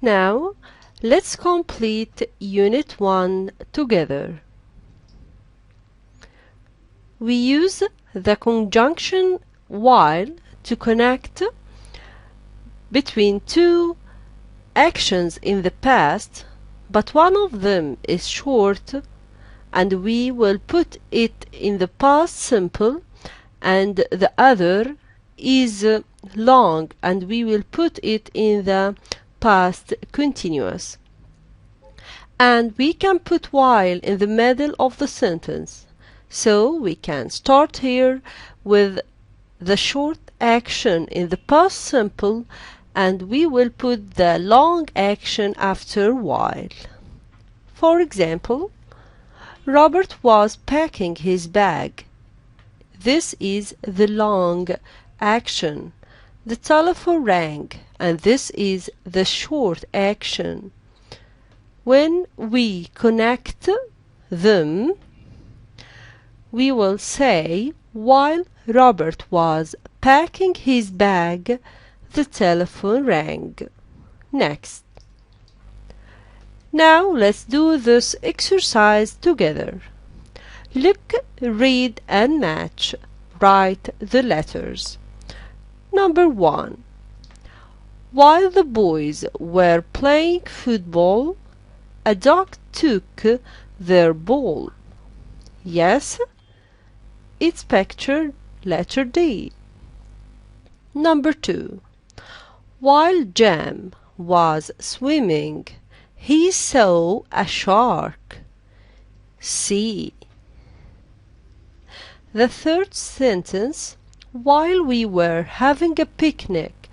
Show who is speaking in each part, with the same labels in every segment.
Speaker 1: Now, let's complete Unit 1 together. We use the conjunction while to connect between two actions in the past, but one of them is short and we will put it in the past simple, and the other is long and we will put it in the past continuous. And we can put while in the middle of the sentence. So we can start here with the short action in the past simple and we will put the long action after while. For example, Robert was packing his bag. This is the long action. The telephone rang, and this is the short action. When we connect them, we will say, while Robert was packing his bag, the telephone rang. Next. Now let's do this exercise together. Look, read and match. Write the letters. Number 1. While the boys were playing football, a dog took their ball. Yes, it's pictured letter D. Number 2. While Jam was swimming, he saw a shark. C. The third sentence, while we were having a picnic,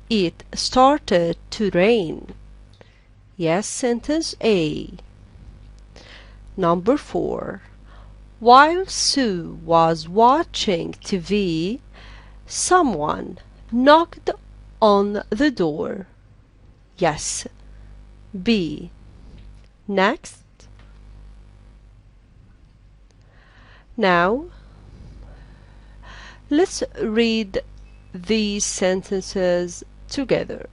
Speaker 1: it started to rain. Yes, sentence A. Number 4. While Sue was watching TV, someone knocked on the door. Yes, B. Next. Now, let's read these sentences together.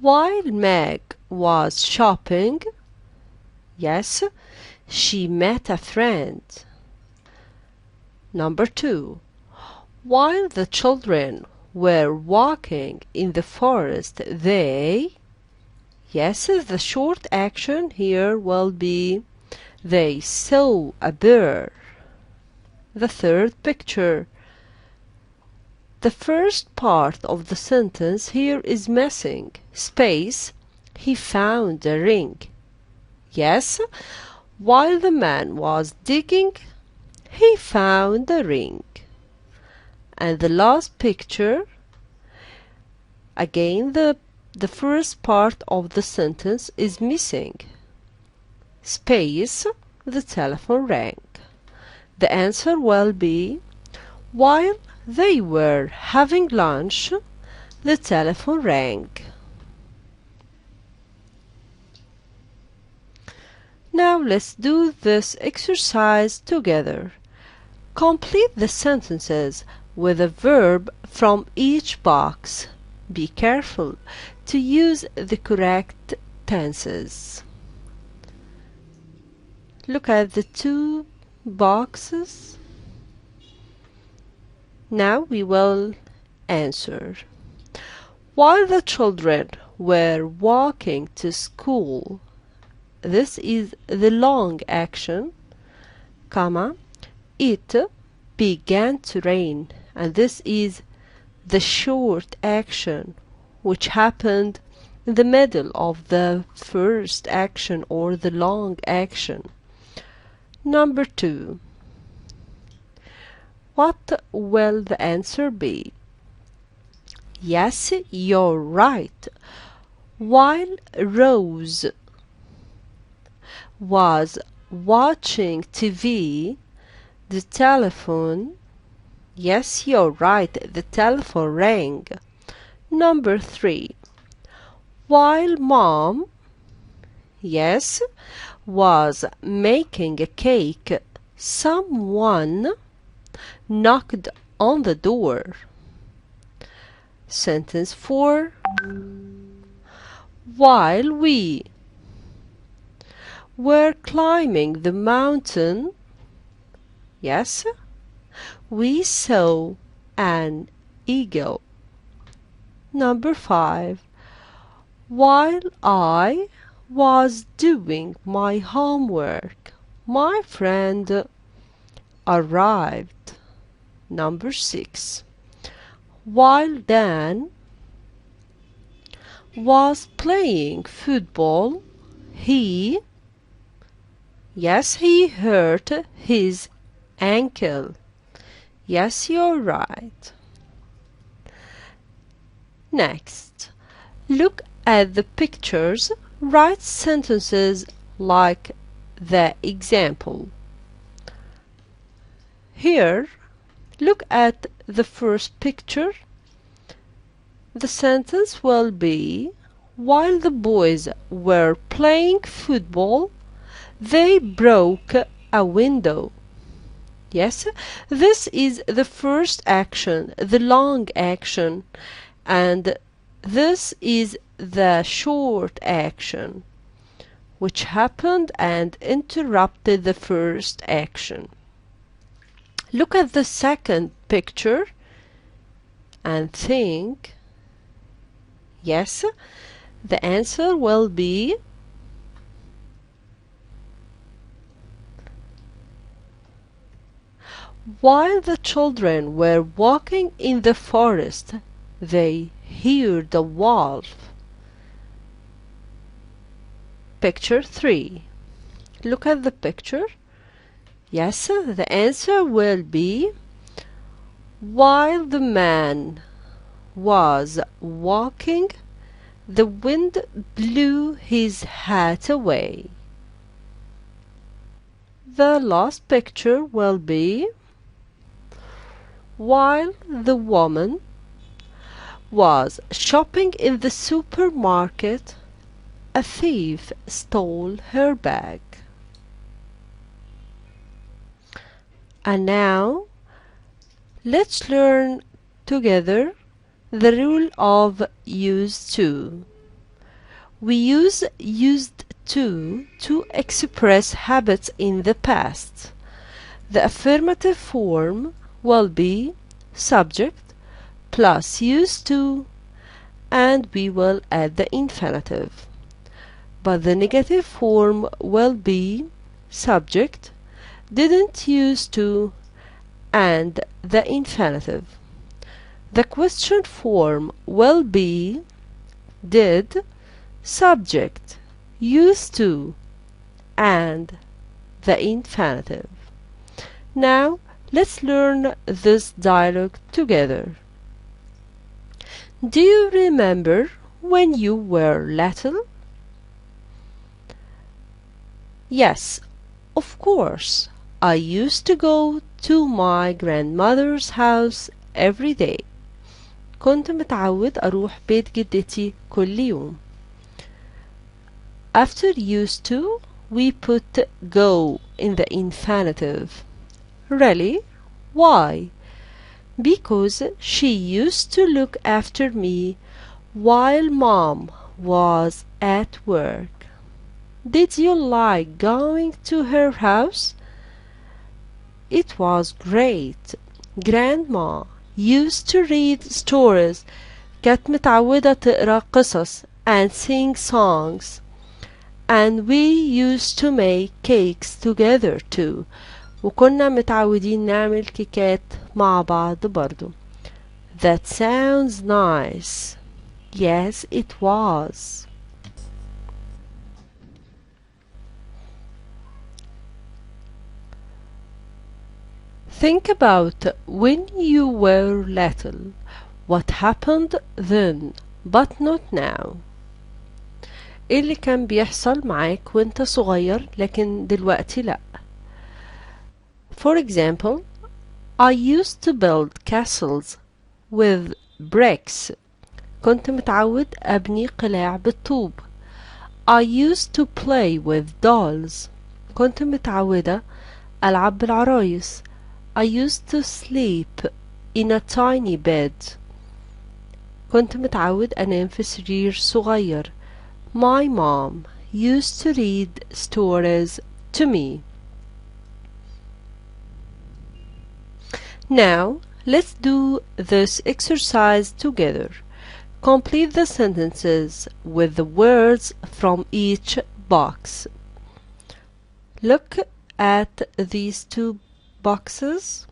Speaker 1: While Meg was shopping, yes, she met a friend. Number 2. While the children were walking in the forest, they, yes, the short action here will be they saw a bear. The third picture. The first part of the sentence here is missing. Space, he found a ring. Yes, while the man was digging, he found a ring. And the last picture, again the first part of the sentence is missing. Space, the telephone rang. The answer will be, while they were having lunch, the telephone rang. Now let's do this exercise together. Complete the sentences with a verb from each box. Be careful to use the correct tenses. Look at the two boxes. Now we will answer. While the children were walking to school, this is the long action, comma, it began to rain, and this is the short action which happened in the middle of the first action or the long action. Number 2. What will the answer be? Yes, you're right. While Rose was watching TV, the telephone, yes, you're right, the telephone rang. Number 3. While Mom, yes, was making a cake, someone knocked on the door. Sentence 4. While we were climbing the mountain, yes, we saw an eagle. Number 5. While I was doing my homework, my friend arrived. Number 6. While Dan was playing football, he hurt his ankle. Yes, you're right. Next, look at the pictures. Write sentences like the example. Here, look at the first picture. The sentence will be, while the boys were playing football, they broke a window. Yes, this is the first action, the long action, and this is the short action, which happened and interrupted the first action. Look at the second picture and think. Yes, the answer will be while the children were walking in the forest, they heard the wolf. Picture 3. Look at the picture. Yes, the answer will be while the man was walking, the wind blew his hat away. The last picture will be while the woman was shopping in the supermarket, a thief stole her bag. And now, let's learn together the rule of used to. We use used to express habits in the past. The affirmative form will be subject plus used to, and we will add the infinitive. But the negative form will be subject, didn't used to, and the infinitive. The question form will be did, subject, used to, and the infinitive. Now, let's learn this dialogue together. Do you remember when you were little? Yes, of course. I used to go to my grandmother's house every day. كنت متعود أروح بيت جدتي كل يوم. After used to, we put go in the infinitive. Really? Why? Because she used to look after me while Mom was at work. Did you like going to her house? It was great. Grandma used to read stories. كانت متعودة تقرأ قصص and sing songs. And we used to make cakes together too. وكنا متعودين نعمل كيكات مع بعض برضو. That sounds nice. Yes, it was. Think about when you were little. What happened then, but not now. ايه اللي كان بيحصل معاك وانت صغير لكن دلوقتي لأ. For example, I used to build castles with bricks. كنت متعود أبني قلاع بالطوب. I used to play with dolls. كنت متعودة ألعب بالعرايس. I used to sleep in a tiny bed. كنت متعود أنام في سرير صغير. My mom used to read stories to me. Now, let's do this exercise together. Complete the sentences with the words from each box. Look at these two boxes.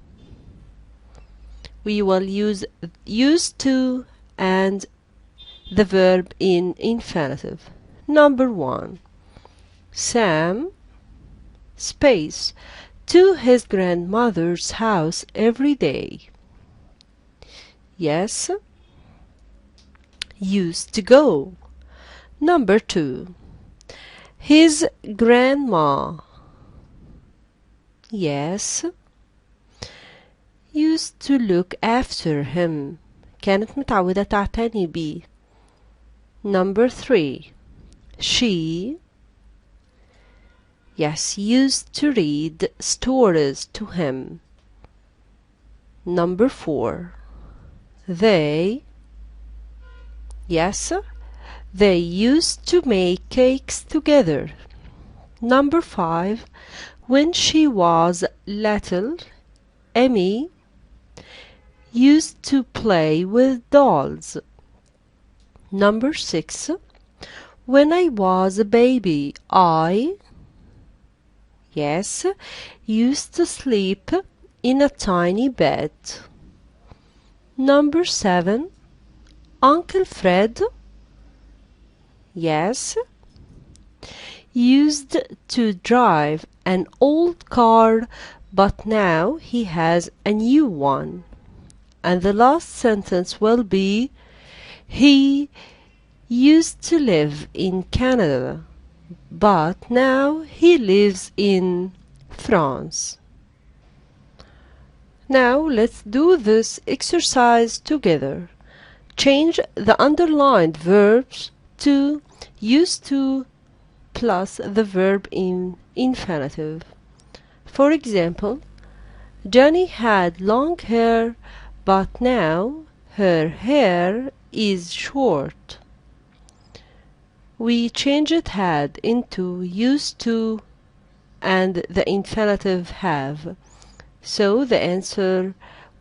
Speaker 1: We will use used to and the verb in infinitive. Number 1. Sam space to his grandmother's house every day. Yes. Used to go. Number 2. His grandma. Yes. Used to look after him. كانت متعودة تعتني بيه. Number 3. She. Yes, used to read stories to him. Number 4. They. Yes, they used to make cakes together. Number 5. When she was little, Emmy used to play with dolls. Number 6. When I was a baby, I, yes, used to sleep in a tiny bed. Number 7. Uncle Fred, yes, used to drive an old car, but now he has a new one. And the last sentence will be, he used to live in Canada, but now he lives in France. Now let's do this exercise together. Change the underlined verbs to used to plus the verb in infinitive. For example, Jenny had long hair, but now her hair is short. We changed had into used to and the infinitive have. So the answer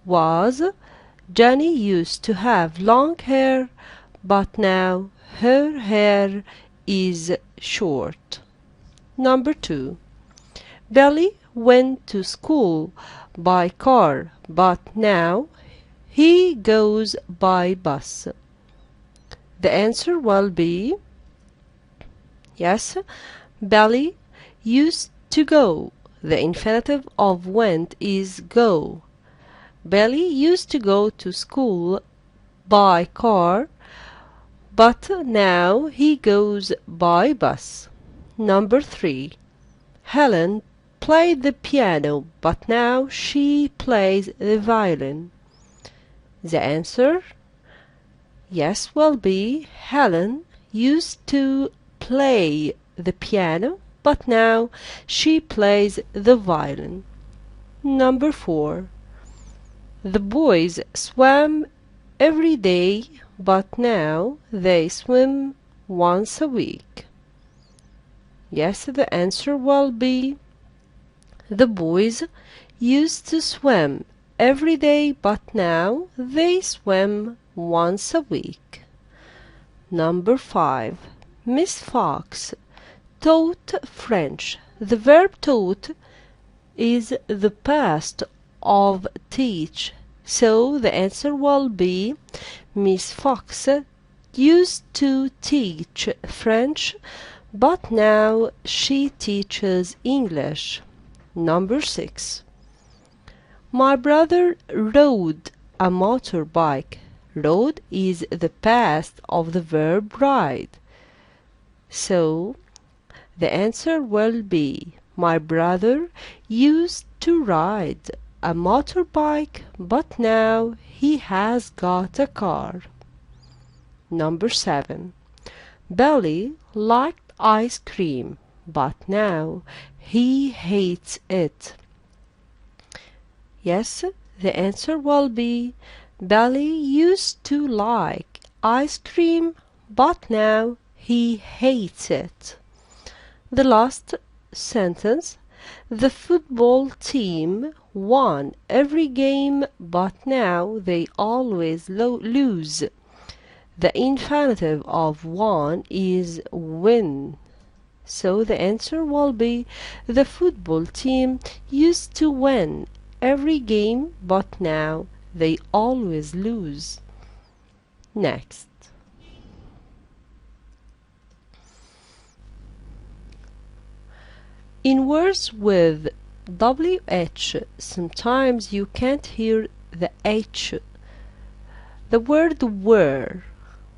Speaker 1: was, Jenny used to have long hair, but now her hair is short. Number 2. Billy went to school by car, but now he goes by bus. The answer will be, yes, Billy used to go. The infinitive of went is go. Billy used to go to school by car, but now he goes by bus. Number 3. Helen played the piano, but now she plays the violin. The answer, yes, will be Helen used to play the piano, but now she plays the violin. Number 4. The boys swam every day, but now they swim once a week. Yes, the answer will be, the boys used to swim every day, but now they swim once a week. Number 5. Miss Fox taught French. The verb taught is the past of teach, so the answer will be, Miss Fox used to teach French, but now she teaches English. Number 6. My brother rode a motorbike. Rode is the past of the verb ride, so the answer will be, my brother used to ride a motorbike, but now he has got a car. Number 7. Billy liked ice cream, but now he hates it. Yes, The answer will be Billy used to like ice cream, but now he hates it. The last sentence, the football team won every game, but now they always lose. The infinitive of won is win. So the answer will be the football team used to win every game, but now they always lose. Next. In words with WH, sometimes you can't hear the H. The word where.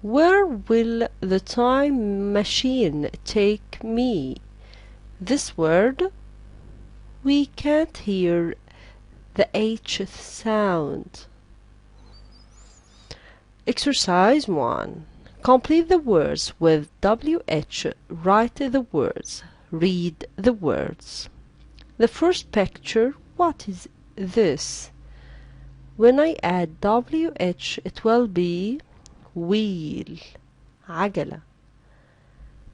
Speaker 1: Where will the time machine take me? This word, we can't hear the H sound. Exercise 1. Complete the words with WH. Write the words. Read the words. The first picture, what is this? When I add WH, it will be wheel, عجلة.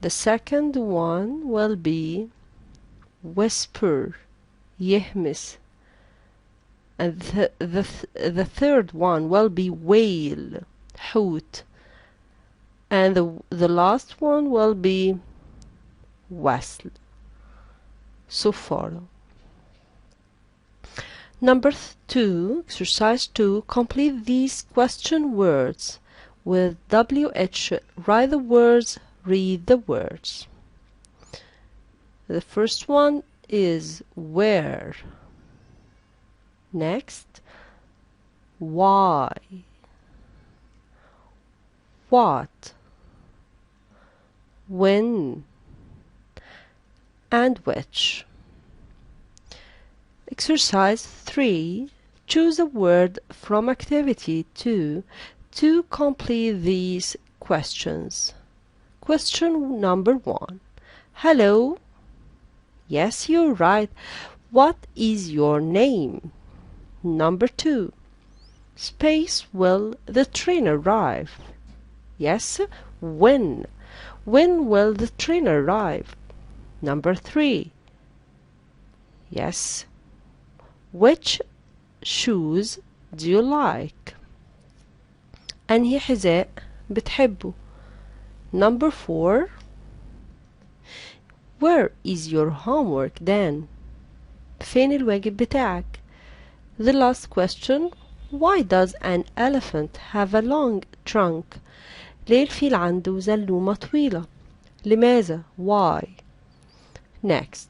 Speaker 1: The second one will be whisper, يهمس. And the third one will be whale, حوت. And the last one will be whistle. So follow. Number 2, exercise 2, complete these question words with WH. Write the words, read the words. The first one is where. Next, why, what, when, and which. Exercise 3. Choose a word from activity 2 to complete these questions. Question number 1. Hello. Yes, you're right. What is your name? Number 2. Space, will the train arrive? Yes, when? When will the train arrive? Number 3. Yes. Which shoes do you like? أنهي حذاء بتحبه? Number 4. Where is your homework then? فين الواجب بتاعك? The last question. Why does an elephant have a long trunk? ليه الفيل عنده زلومة طويلة؟ لماذا? Why? Next.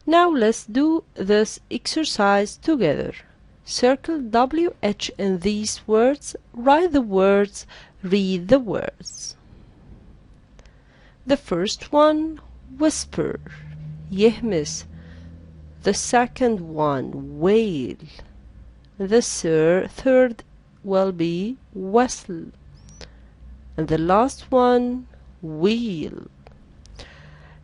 Speaker 1: Now let's do this exercise together. Circle WH in these words, write the words, read the words. The first one, whisper, يهمس. The second one, wail. The third will be whistle. And the last one, wheel.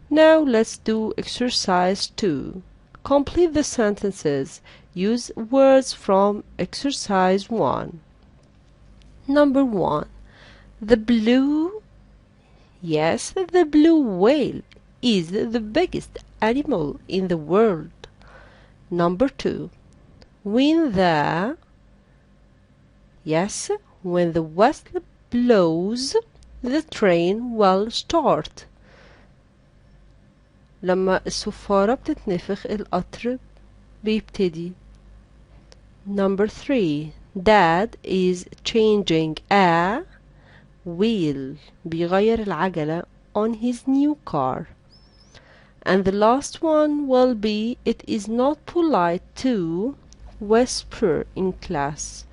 Speaker 1: Now let's do exercise 2. Complete the sentences. Use words from exercise 1. Number 1. The blue. Yes, the blue whale is the biggest animal in the world. Number 2. When the. Yes, when the whistle blows, the train will start. لما الصفارة بتتنفخ القطر بيبتدي. Number 3. Dad is changing a wheel. بيغير العجلة on his new car. And the last one will be, it is not polite to whisper in class.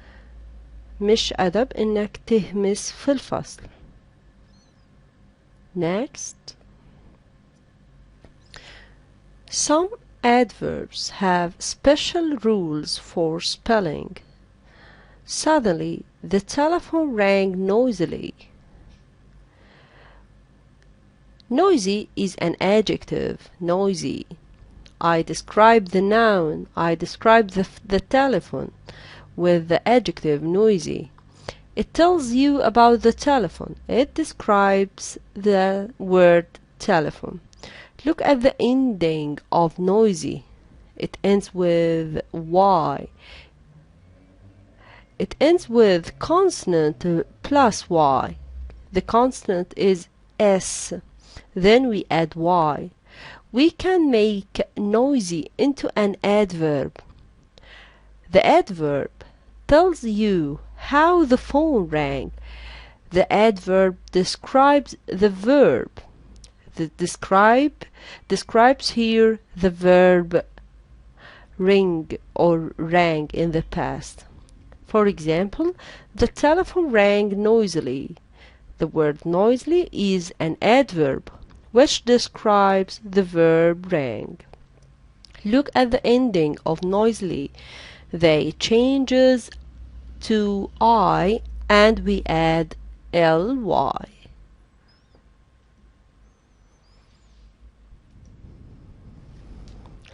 Speaker 1: مش أدب إنك تهمس في الفصل. Next. Some adverbs have special rules for spelling. Suddenly, the telephone rang noisily. Noisy is an adjective, noisy. I describe the noun. I describe the telephone with the adjective noisy. It tells you about the telephone. It describes the word telephone. Look at the ending of noisy. It ends with Y. It ends with consonant plus Y. The consonant is S. Then we add Y. We can make noisy into an adverb. The adverb tells you how the phone rang. The adverb describes the verb. The describes here the verb ring or rang in the past. For example, the telephone rang noisily. The word noisily is an adverb which describes the verb rang. Look at the ending of noisily. They changes to I and we add ly.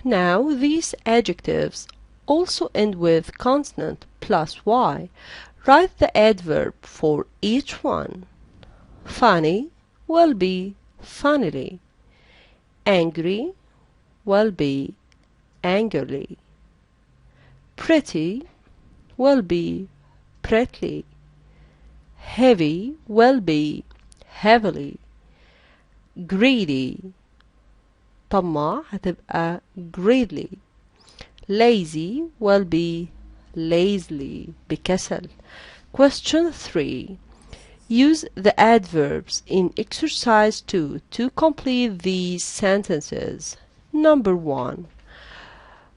Speaker 1: Now these adjectives also end with consonant plus Y. Write the adverb for each one. Funny will be funnily. Angry will be angrily. Pretty will be prettily. Heavy will be heavily. Greedy طماع هتبقى greedily. Lazy will be lazily بكسل. Question 3. Use the adverbs in exercise 2 to complete these sentences. Number 1.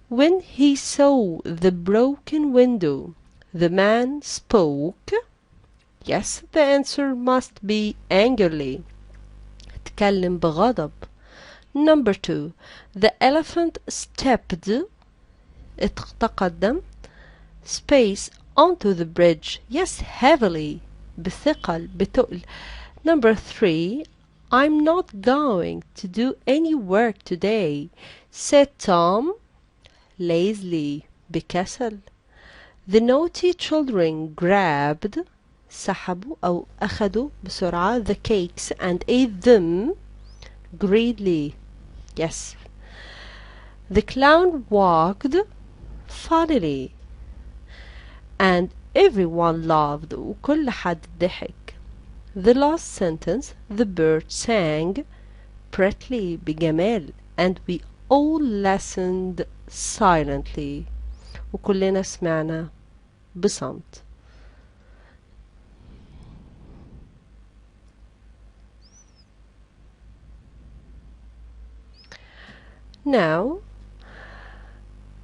Speaker 1: When he saw the broken window, the man spoke. Yes, the answer must be angrily. اتكلم بغضب. Number 2. The elephant stepped اتقدم space onto the bridge. Yes, heavily بثقل بتقل. Number 3. I'm not going to do any work today, said Tom lazily بكسل. The naughty children grabbed سحبوا أو أخذوا بسرعة the cakes and ate them greedily. Yes. The clown walked funnily and everyone laughed وكل حد ضحك. The last sentence, the bird sang prettily بجمال and we all listened silently وكلنا سمعنا بصمت. Now,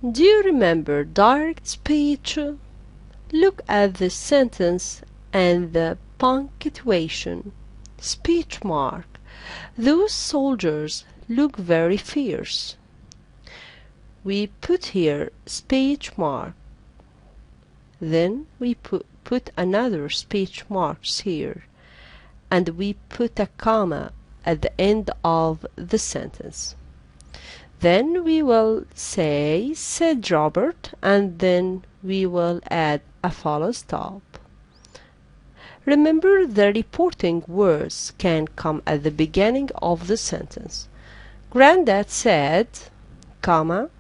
Speaker 1: do you remember direct speech? Look at the sentence and the punctuation. Speech mark. Those soldiers look very fierce. We put here speech mark. Then we put another speech marks here. And we put a comma at the end of the sentence. Then we will say, said Robert, and then we will add a full stop. Remember, the reporting words can come at the beginning of the sentence. Granddad said, comma,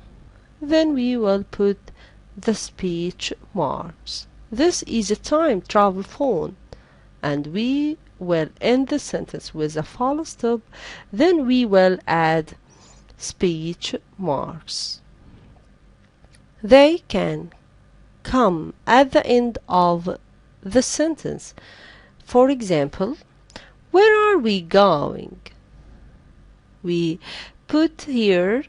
Speaker 1: then we will put the speech marks. This is a time travel phone, and we will end the sentence with a full stop. Then we will add speech marks. They can come at the end of the sentence. For example, where are we going? We put here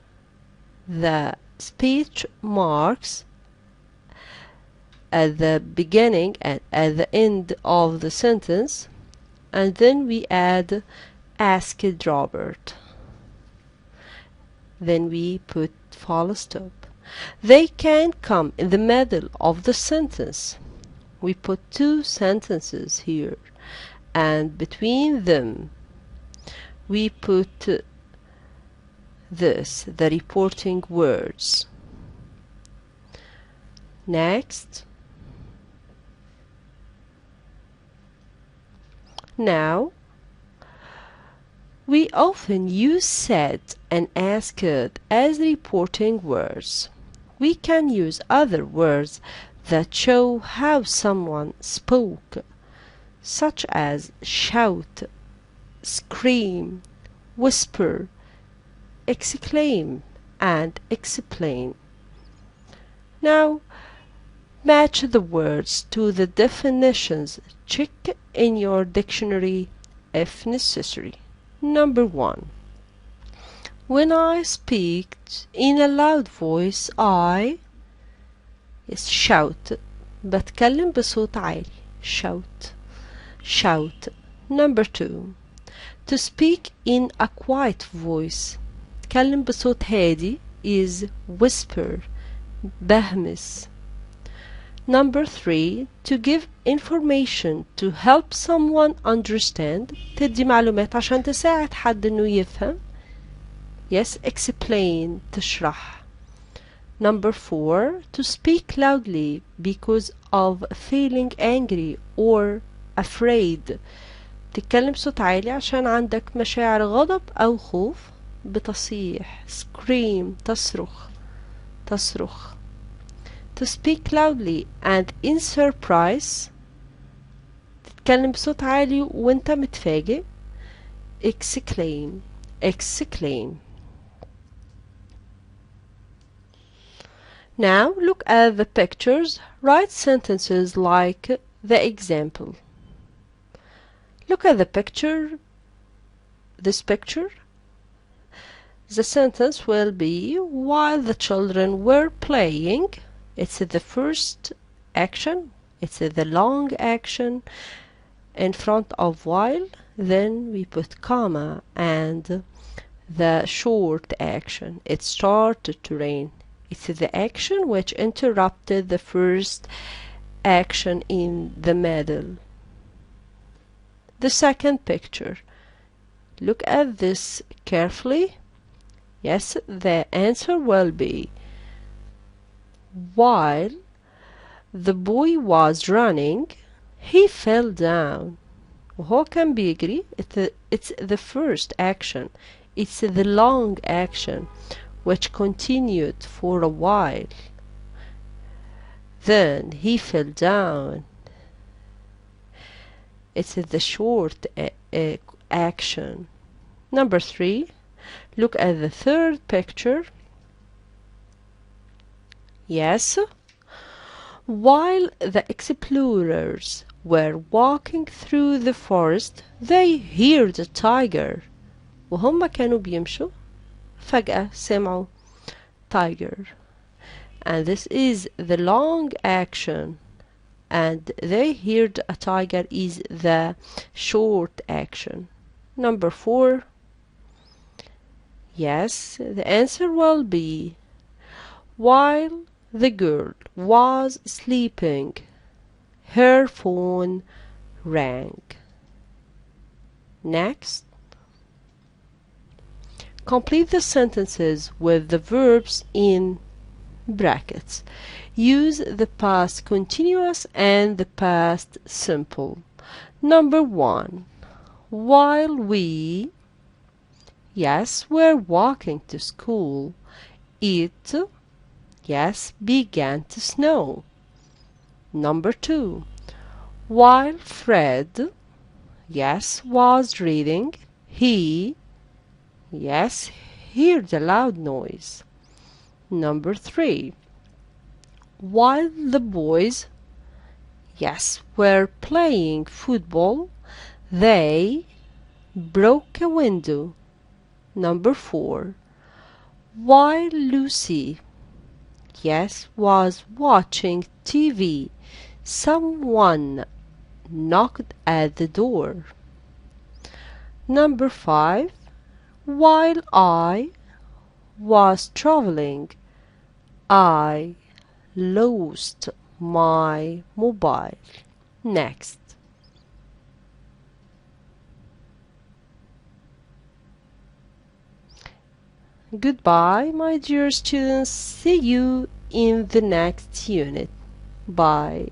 Speaker 1: the speech marks at the beginning and at the end of the sentence, and then we add asked Robert. Then we put full stop. They can come in the middle of the sentence. We put two sentences here, and between them we put the reporting words. Next. Now, we often use said and asked as reporting words. We can use other words that show how someone spoke, such as shout, scream, whisper, exclaim, and explain. Now, match the words to the definitions. Check in your dictionary if necessary. Number 1. When I speak in a loud voice, I shout. بتكلم بصوت عالي. Shout. Shout. Number 2. To speak in a quiet voice. تكلم بصوت هادي is whisper. بهمس. Number 3. To give information to help someone understand. تدي معلومات عشان تساعد حد إنه يفهم. Yes, explain. تشرح. Number 4. To speak loudly because of feeling angry or afraid. تتكلم بصوت عالي عشان عندك مشاعر غضب أو خوف بتصيح. Scream. تصرخ. تصرخ. To speak loudly and in surprise. تتكلم بصوت عالي وانت متفاجئ. Exclaim. Exclaim. Now look at the pictures. Write sentences like the example. Look at the picture. This picture. The sentence will be while the children were playing. It's the first action. It's the long action in front of while. Then we put comma and the short action. It started to rain. It's the action which interrupted the first action in the middle. The second picture. Look at this carefully. Yes, the answer will be while the boy was running, he fell down. وهو كان بيجري. It's the first action. It's the long action which continued for a while. Then he fell down. It's the short action. Number 3. Look at the third picture. Yes. While the explorers were walking through the forest, they heard a tiger. وهم كانوا بيمشوا فجأة سمعوا tiger. And this is the long action. And they heard a tiger is the short action. Number 4. Yes, the answer will be while the girl was sleeping, her phone rang. Next. Complete the sentences with the verbs in brackets. Use the past continuous and the past simple. Number 1. While we, yes, were walking to school, it, yes, began to snow. Number 2. While Fred, yes, was reading, he, yes, heard a loud noise. Number 3. While the boys, yes, were playing football, they broke a window. Number 4. While Lucy, yes, was watching TV, someone knocked at the door. Number 5. While I was traveling, I lost my mobile. Next. Goodbye, my dear students. See you in the next unit. Bye.